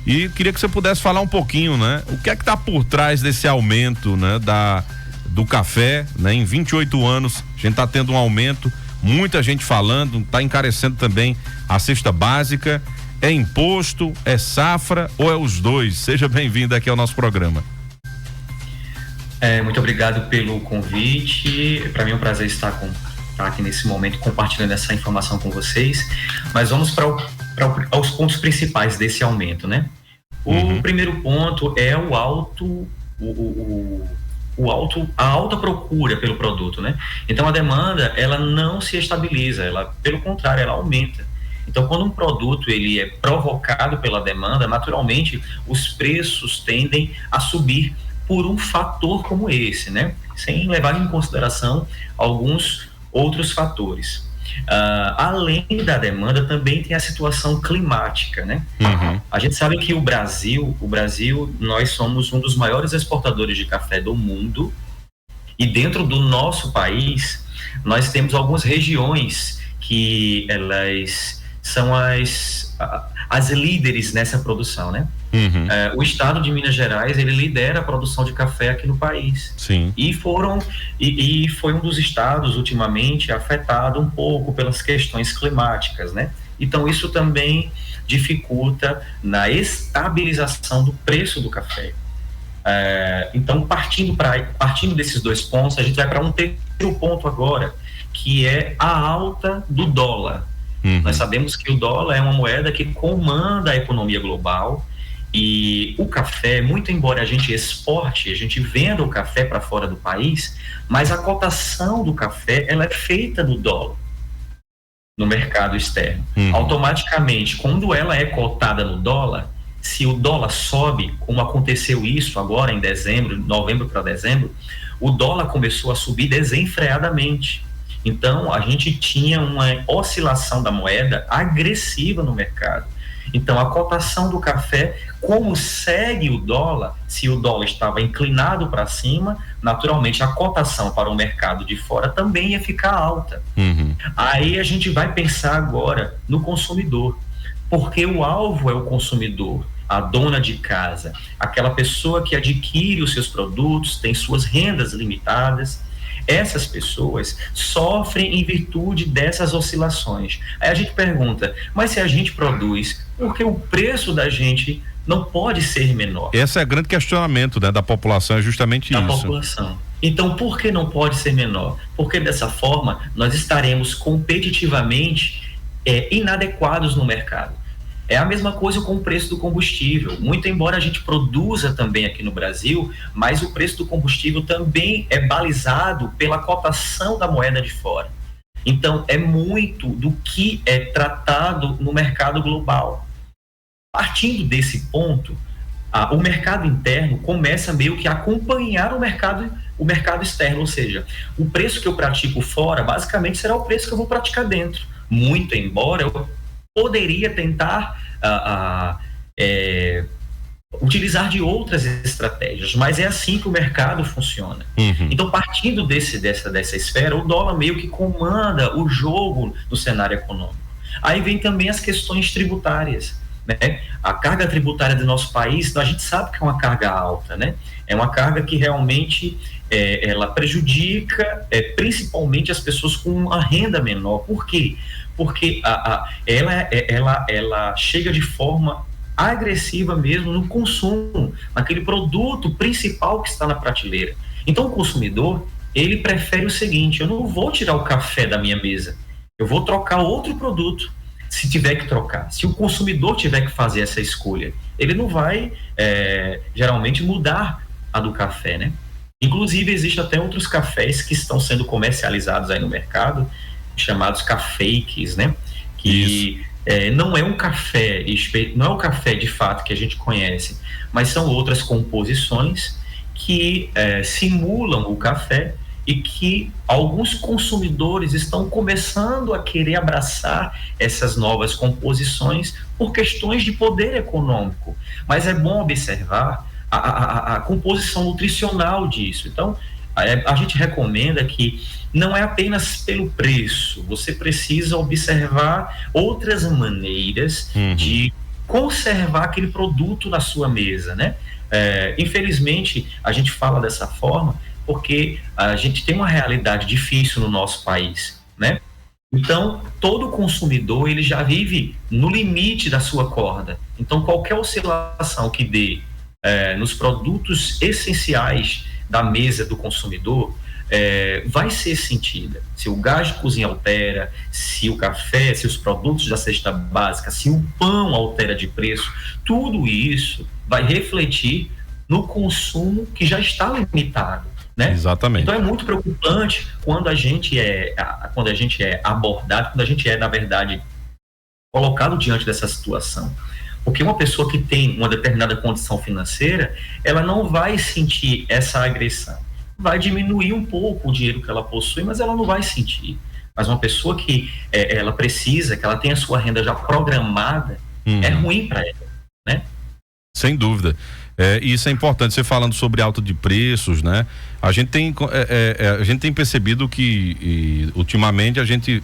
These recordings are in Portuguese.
E queria que você pudesse falar um pouquinho, né? O que é que está por trás desse aumento, né? Do café, né? Em 28 anos, a gente está tendo um aumento, muita gente falando, está encarecendo também a cesta básica. É imposto, é safra ou é os dois? Seja bem-vindo aqui ao nosso programa. Muito obrigado pelo convite. Para mim é um prazer estar aqui nesse momento compartilhando essa informação com vocês. Mas vamos aos pontos principais desse aumento, né? O primeiro ponto é a alta procura pelo produto, né? Então a demanda, ela não se estabiliza, ela, pelo contrário, ela aumenta. Então, quando um produto ele é provocado pela demanda, naturalmente os preços tendem a subir por um fator como esse, né? Sem levar em consideração alguns outros fatores. Além da demanda, também tem a situação climática, né? A gente sabe que o Brasil, nós somos um dos maiores exportadores de café do mundo, e dentro do nosso país, nós temos algumas regiões que elas são as líderes nessa produção, né? O estado de Minas Gerais, ele lidera a produção de café aqui no país. Sim. E foi um dos estados ultimamente afetado um pouco pelas questões climáticas, né? Então isso também dificulta na estabilização do preço do café. Então partindo desses dois pontos, a gente vai para um terceiro ponto agora, que é a alta do dólar. Nós sabemos que o dólar é uma moeda que comanda a economia global, e o café, muito embora a gente exporte, a gente venda o café para fora do país, mas a cotação do café, ela é feita no dólar, no mercado externo. Automaticamente, quando ela é cotada no dólar, se o dólar sobe, como aconteceu isso agora em novembro para dezembro, o dólar começou a subir desenfreadamente. Então, a gente tinha uma oscilação da moeda agressiva no mercado. Então, a cotação do café, como segue o dólar, se o dólar estava inclinado para cima, naturalmente a cotação para o mercado de fora também ia ficar alta. Aí a gente vai pensar agora no consumidor, porque o alvo é o consumidor, a dona de casa, aquela pessoa que adquire os seus produtos, tem suas rendas limitadas. Essas pessoas sofrem em virtude dessas oscilações. Aí a gente pergunta, mas se a gente produz, por que o preço da gente não pode ser menor? Esse é o grande questionamento, né, da população, é justamente isso. Da população. Então, por que não pode ser menor? Porque dessa forma nós estaremos competitivamente inadequados no mercado. É a mesma coisa com o preço do combustível. Muito embora a gente produza também aqui no Brasil, mas o preço do combustível também é balizado pela cotação da moeda de fora. Então, é muito do que é tratado no mercado global. Partindo desse ponto, o mercado interno começa meio que a acompanhar o mercado externo, ou seja, o preço que eu pratico fora, basicamente, será o preço que eu vou praticar dentro. Muito embora eu poderia tentar utilizar de outras estratégias, mas é assim que o mercado funciona. Então, partindo dessa esfera, o dólar meio que comanda o jogo no cenário econômico. Aí vem também as questões tributárias, né? A carga tributária do nosso país, a gente sabe que é uma carga alta, né? É uma carga que realmente ela prejudica principalmente as pessoas com uma renda menor. Por quê? Porque ela chega de forma agressiva mesmo no consumo, naquele produto principal que está na prateleira. Então o consumidor, ele prefere o seguinte: eu não vou tirar o café da minha mesa, eu vou trocar outro produto, se tiver que trocar. Se o consumidor tiver que fazer essa escolha, ele não vai geralmente mudar a do café, né? Inclusive existem até outros cafés que estão sendo comercializados aí no mercado, chamados cafés, né? Que não é um café, não é o café de fato que a gente conhece, mas são outras composições que simulam o café e que alguns consumidores estão começando a querer abraçar essas novas composições por questões de poder econômico. Mas é bom observar a composição nutricional disso. Então, a gente recomenda que não é apenas pelo preço, você precisa observar outras maneiras de conservar aquele produto na sua mesa, né? Infelizmente, a gente fala dessa forma porque a gente tem uma realidade difícil no nosso país, né? Então, todo consumidor, ele já vive no limite da sua corda. Então, qualquer oscilação que dê nos produtos essenciais da mesa do consumidor vai ser sentida. Se o gás de cozinha altera, se o café, se os produtos da cesta básica, se o pão altera de preço, tudo isso vai refletir no consumo que já está limitado, né? Exatamente. Então é muito preocupante quando a gente é abordado, quando a gente é, na verdade, colocado diante dessa situação. Porque uma pessoa que tem uma determinada condição financeira, ela não vai sentir essa agressão. Vai diminuir um pouco o dinheiro que ela possui, mas ela não vai sentir. Mas uma pessoa que ela precisa, que ela tem a sua renda já programada, é ruim para ela, né? Sem dúvida. Isso é importante, você falando sobre alta de preços, né? A gente tem percebido que ultimamente a gente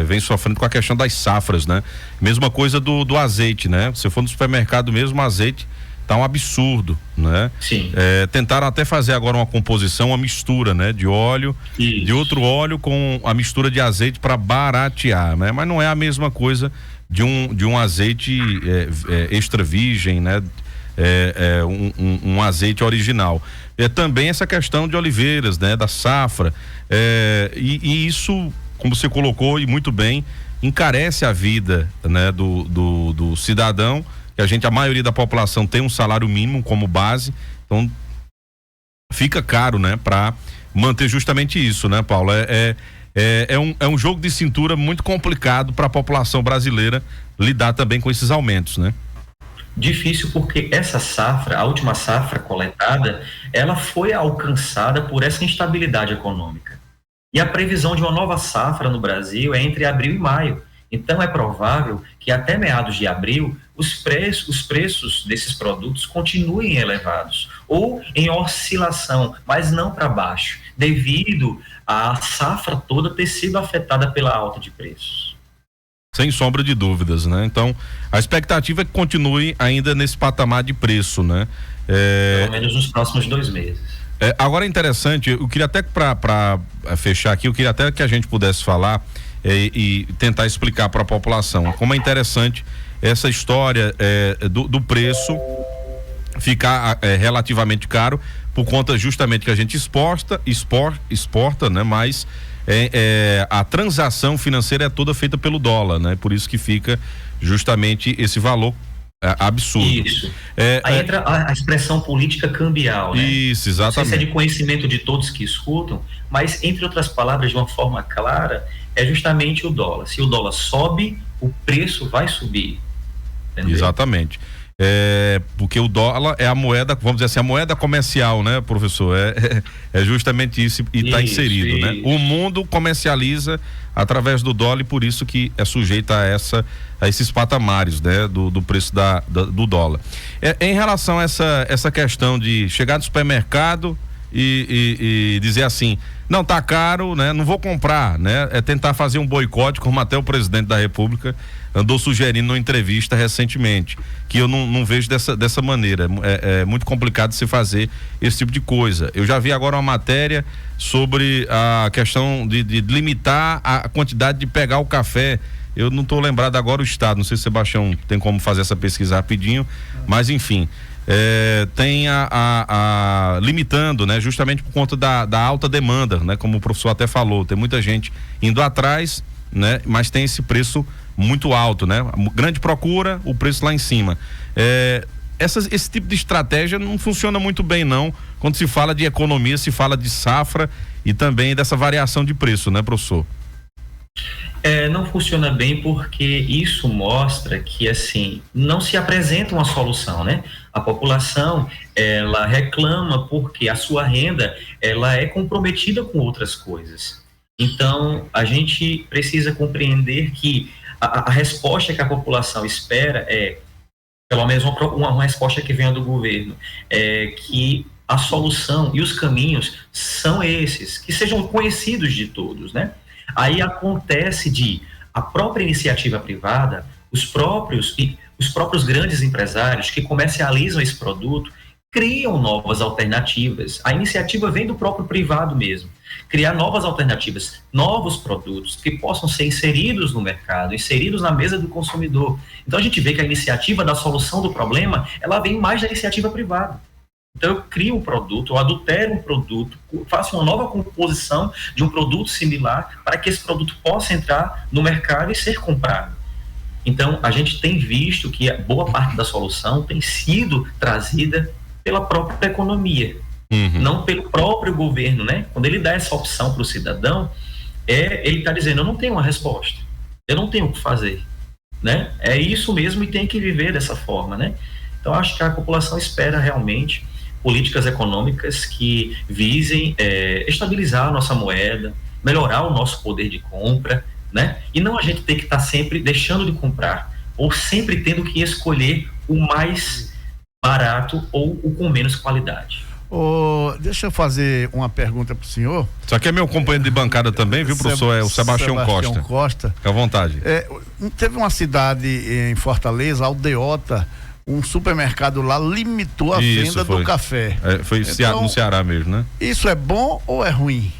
vem sofrendo com a questão das safras, né? Mesma coisa do azeite, né? Se for no supermercado mesmo, o azeite tá um absurdo, né? Sim. Tentaram até fazer agora uma composição, uma mistura, né? De óleo, Isso. de outro óleo com a mistura de azeite para baratear, né? Mas não é a mesma coisa de um azeite extra virgem, né? Um azeite original. Também essa questão de oliveiras, né? Da safra, e isso, como você colocou e muito bem, encarece a vida, né? Do cidadão, que a maioria da população tem um salário mínimo como base, então fica caro, né? Para manter justamente isso, né, Paulo? É um jogo de cintura muito complicado para a população brasileira lidar também com esses aumentos, né? Difícil porque essa safra, a última safra coletada, ela foi alcançada por essa instabilidade econômica. E a previsão de uma nova safra no Brasil é entre abril e maio. Então é provável que até meados de abril os preços desses produtos continuem elevados ou em oscilação, mas não para baixo, devido à safra toda ter sido afetada pela alta de preços. Sem sombra de dúvidas, né? Então, a expectativa é que continue ainda nesse patamar de preço, né? Pelo menos nos próximos 2 meses. Agora é interessante, eu queria até para fechar aqui, eu queria até que a gente pudesse falar e tentar explicar para a população como é interessante essa história do preço ficar relativamente caro por conta justamente que a gente exporta, né? Mas a transação financeira é toda feita pelo dólar, né? Por isso que fica justamente esse valor absurdo. Isso. Aí entra a expressão política cambial, né? Isso, exatamente. Não sei se é de conhecimento de todos que escutam, mas entre outras palavras, de uma forma clara, é justamente o dólar. Se o dólar sobe, o preço vai subir. Entendeu? Exatamente. Porque o dólar é a moeda, vamos dizer assim, a moeda comercial, né, professor? É justamente isso e está inserido, né? O mundo comercializa através do dólar e por isso que é sujeito a esses patamares, né? Do preço do dólar. Em relação a essa questão de chegar no supermercado e dizer assim, não, tá caro, né? Não vou comprar, né? É tentar fazer um boicote, como até o presidente da República andou sugerindo numa entrevista recentemente, que eu não vejo dessa maneira. É muito complicado se fazer esse tipo de coisa. Eu já vi agora uma matéria sobre a questão de limitar a quantidade de pegar o café. Eu não estou lembrado agora o estado, não sei se Sebastião tem como fazer essa pesquisa rapidinho, mas enfim, tem limitando, né? Justamente por conta da alta demanda, né? Como o professor até falou, tem muita gente indo atrás, né? Mas tem esse preço muito alto, né? Grande procura, o preço lá em cima. Esse tipo de estratégia não funciona muito bem, não. Quando se fala de economia, se fala de safra e também dessa variação de preço, né, professor? Não funciona bem porque isso mostra que, assim, não se apresenta uma solução, né? A população, ela reclama porque a sua renda, ela é comprometida com outras coisas. Então, a gente precisa compreender que a resposta que a população espera pelo menos uma resposta que venha do governo, que a solução e os caminhos são esses, que sejam conhecidos de todos, né? Aí acontece a própria iniciativa privada, os próprios grandes empresários que comercializam esse produto criam novas alternativas. A iniciativa vem do próprio privado mesmo. Criar novas alternativas, novos produtos que possam ser inseridos no mercado, inseridos na mesa do consumidor. Então a gente vê que a iniciativa da solução do problema, ela vem mais da iniciativa privada. Então eu crio um produto, eu adultero um produto, faço uma nova composição de um produto similar para que esse produto possa entrar no mercado e ser comprado. Então a gente tem visto que a boa parte da solução tem sido trazida pela própria economia, não pelo próprio governo, né? Quando ele dá essa opção para o cidadão, ele está dizendo, eu não tenho uma resposta, eu não tenho o que fazer, né? É isso mesmo e tem que viver dessa forma, né? Então acho que a população espera realmente políticas econômicas que visem estabilizar a nossa moeda, melhorar o nosso poder de compra, né? E não a gente ter que estar sempre deixando de comprar, ou sempre tendo que escolher o mais barato ou o com menos qualidade. Deixa eu fazer uma pergunta para o senhor. Isso aqui é meu companheiro de bancada também, viu, professor? É o Sebastião Costa. Fica à vontade. Teve uma cidade em Fortaleza, Aldeota, um supermercado lá limitou a venda do café. Foi então, no Ceará mesmo, né? Isso é bom ou é ruim?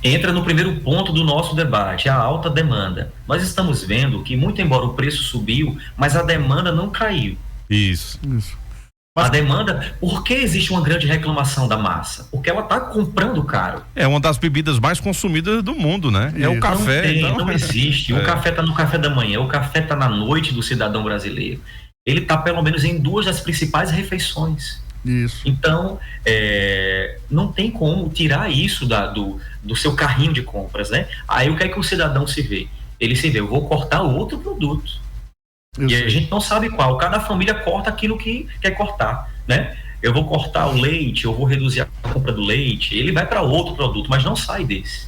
Entra no primeiro ponto do nosso debate, a alta demanda. Nós estamos vendo que, muito embora o preço subiu, mas a demanda não caiu. Isso. A demanda, por que existe uma grande reclamação da massa? Porque ela está comprando caro. É uma das bebidas mais consumidas do mundo, né? É o café. Não existe. O café está no café da manhã, o café está na noite do cidadão brasileiro. Ele está pelo menos em 2 das principais refeições. Isso. Então, não tem como tirar isso do seu carrinho de compras, né? Aí o que é que o cidadão se vê? Ele se vê, eu vou cortar outro produto. A gente não sabe qual. Cada família corta aquilo que quer cortar, né? Eu vou cortar o leite, eu vou reduzir a compra do leite. Ele vai para outro produto, mas não sai desse.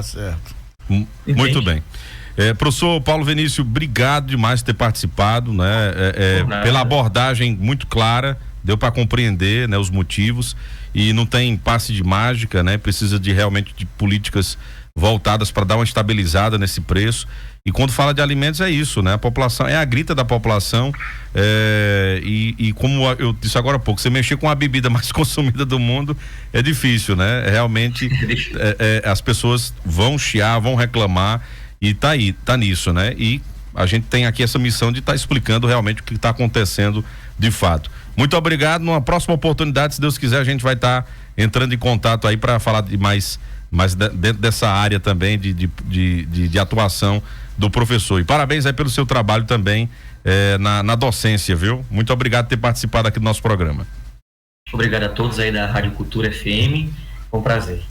Certo. Muito bem. Professor Paulo Vinícius, obrigado demais por ter participado, né? Pela abordagem muito clara, deu para compreender, né, os motivos, e não tem passe de mágica, né? Precisa realmente de políticas voltadas para dar uma estabilizada nesse preço. E quando fala de alimentos é isso, né? A população, é a grita da população, e como eu disse agora há pouco, você mexer com a bebida mais consumida do mundo é difícil, né? Realmente as pessoas vão chiar, vão reclamar, e tá nisso, né? E a gente tem aqui essa missão de estar explicando realmente o que está acontecendo de fato. Muito obrigado. Numa próxima oportunidade, se Deus quiser, a gente vai estar entrando em contato aí para falar de mais dentro dessa área também de atuação do professor. E parabéns aí pelo seu trabalho também na docência, viu? Muito obrigado por ter participado aqui do nosso programa. Obrigado a todos aí da Rádio Cultura FM. Foi um prazer.